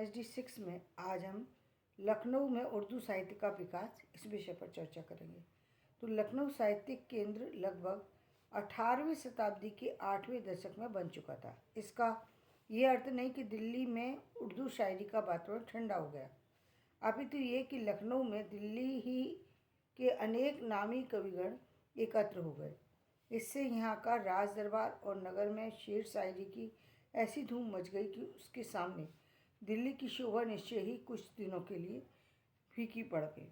MSD 6 में आज हम लखनऊ में उर्दू साहित्य का विकास इस विषय पर चर्चा करेंगे। तो लखनऊ साहित्यिक केंद्र लगभग 18वीं शताब्दी के 8वें दशक में बन चुका था। इसका ये अर्थ नहीं कि दिल्ली में उर्दू शायरी का वातावरण ठंडा हो गया, अपितु ये कि लखनऊ में दिल्ली ही के अनेक नामी कविगण एकत्र हो गए। इससे यहाँ का राज दरबार और नगर में शेर शायरी की ऐसी धूम मच गई कि उसके सामने दिल्ली की शोभा निश्चय ही कुछ दिनों के लिए फीकी पड़ गई।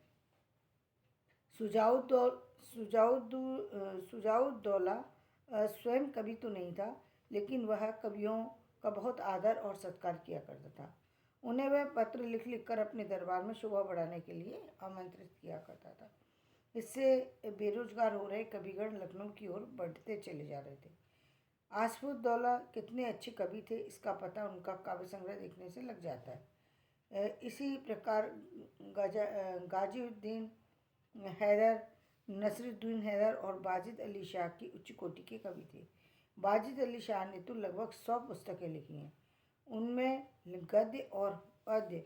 सुजाउद्दौला स्वयं कवि तो नहीं था, लेकिन वह कवियों का बहुत आदर और सत्कार किया करता था। उन्हें वह पत्र लिख लिख कर अपने दरबार में शोभा बढ़ाने के लिए आमंत्रित किया करता था। इससे बेरोजगार हो रहे कविगण लखनऊ की ओर बढ़ते चले जा रहे थे। आसफुद्दौला कितने अच्छे कवि थे, इसका पता उनका काव्य संग्रह देखने से लग जाता है। इसी प्रकार गाजीउद्दीन हैदर, नसरुद्दीन हैदर और बाजिद अली शाह की उच्च कोटि के कवि थे। बाजिद अली शाह ने तो लगभग 100 पुस्तकें लिखी हैं। उनमें गद्य और पद्य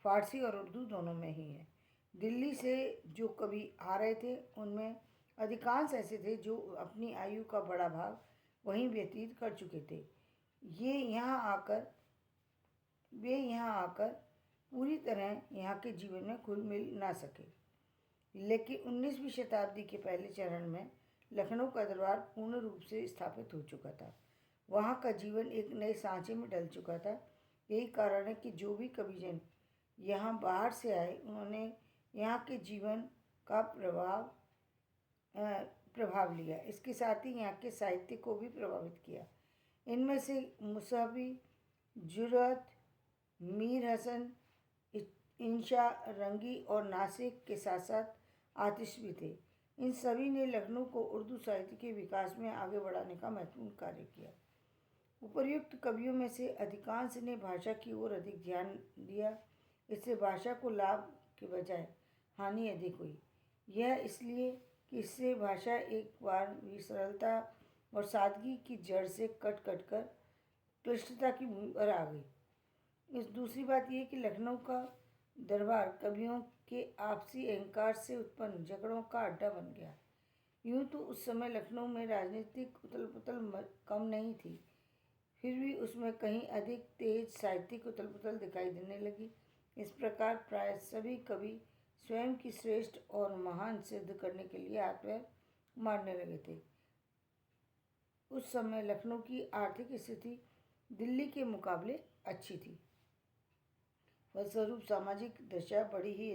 फारसी और उर्दू दोनों में ही है। दिल्ली से जो कवि आ रहे थे उनमें अधिकांश ऐसे थे जो अपनी आयु का बड़ा भाग वहीं व्यतीत कर चुके थे। वे यहाँ आकर पूरी तरह यहाँ के जीवन में घुल मिल ना सके। लेकिन 19वीं शताब्दी के पहले चरण में लखनऊ का दरबार पूर्ण रूप से स्थापित हो चुका था। वहाँ का जीवन एक नए सांचे में ढल चुका था। यही कारण है कि जो भी कविजन यहाँ बाहर से आए उन्होंने यहाँ के जीवन का प्रभाव लिया। इसके साथ ही यहाँ के साहित्य को भी प्रभावित किया। इनमें से मुसहबी, जुर्रत, मीर हसन, इंशा, रंगी और नासिक के साथ साथ आतिश भी थे। इन सभी ने लखनऊ को उर्दू साहित्य के विकास में आगे बढ़ाने का महत्वपूर्ण कार्य किया। उपर्युक्त कवियों में से अधिकांश ने भाषा की ओर अधिक ध्यान दिया। इससे भाषा को लाभ के बजाय हानि अधिक हुई। यह इसलिए कि इससे भाषा एक बार भी सरलता और सादगी की जड़ से कट कर क्लिष्टता की भूमि पर आ गई। इस दूसरी बात यह कि लखनऊ का दरबार कवियों के आपसी अहंकार से उत्पन्न झगड़ों का अड्डा बन गया। यूँ तो उस समय लखनऊ में राजनीतिक उथल पुथल कम नहीं थी, फिर भी उसमें कहीं अधिक तेज साहित्यिक उथल पुथल दिखाई देने लगी। इस प्रकार प्राय सभी कवि स्वयं की श्रेष्ठ और महान सिद्ध करने के लिए हाथ मारने लगे थे। उस समय लखनऊ की आर्थिक स्थिति दिल्ली के मुकाबले अच्छी थी। फलस्वरूप सामाजिक दशा बड़ी ही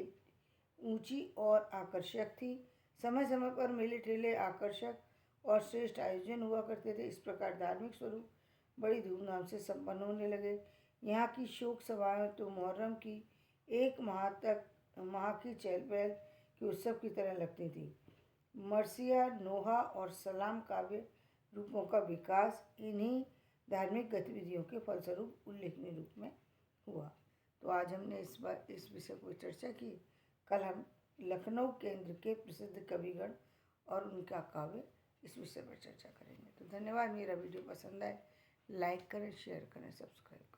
ऊंची और आकर्षक थी। समय समय पर मेले ठेले आकर्षक और श्रेष्ठ आयोजन हुआ करते थे। इस प्रकार धार्मिक स्वरूप बड़ी धूमधाम से संपन्न होने लगे। यहाँ की शोक सभाएं तो मुहर्रम की एक माह की चहल पहल के उत्सव की तरह लगती थी। मरसिया, नोहा और सलाम काव्य रूपों का विकास इन्हीं धार्मिक गतिविधियों के फलस्वरूप उल्लेखनीय रूप में हुआ। तो आज हमने इस विषय पर चर्चा की। कल हम लखनऊ केंद्र के प्रसिद्ध कविगण और उनका काव्य इस विषय पर चर्चा करेंगे। तो धन्यवाद। मेरा वीडियो पसंद आए लाइक करें, शेयर करें, सब्सक्राइब करें।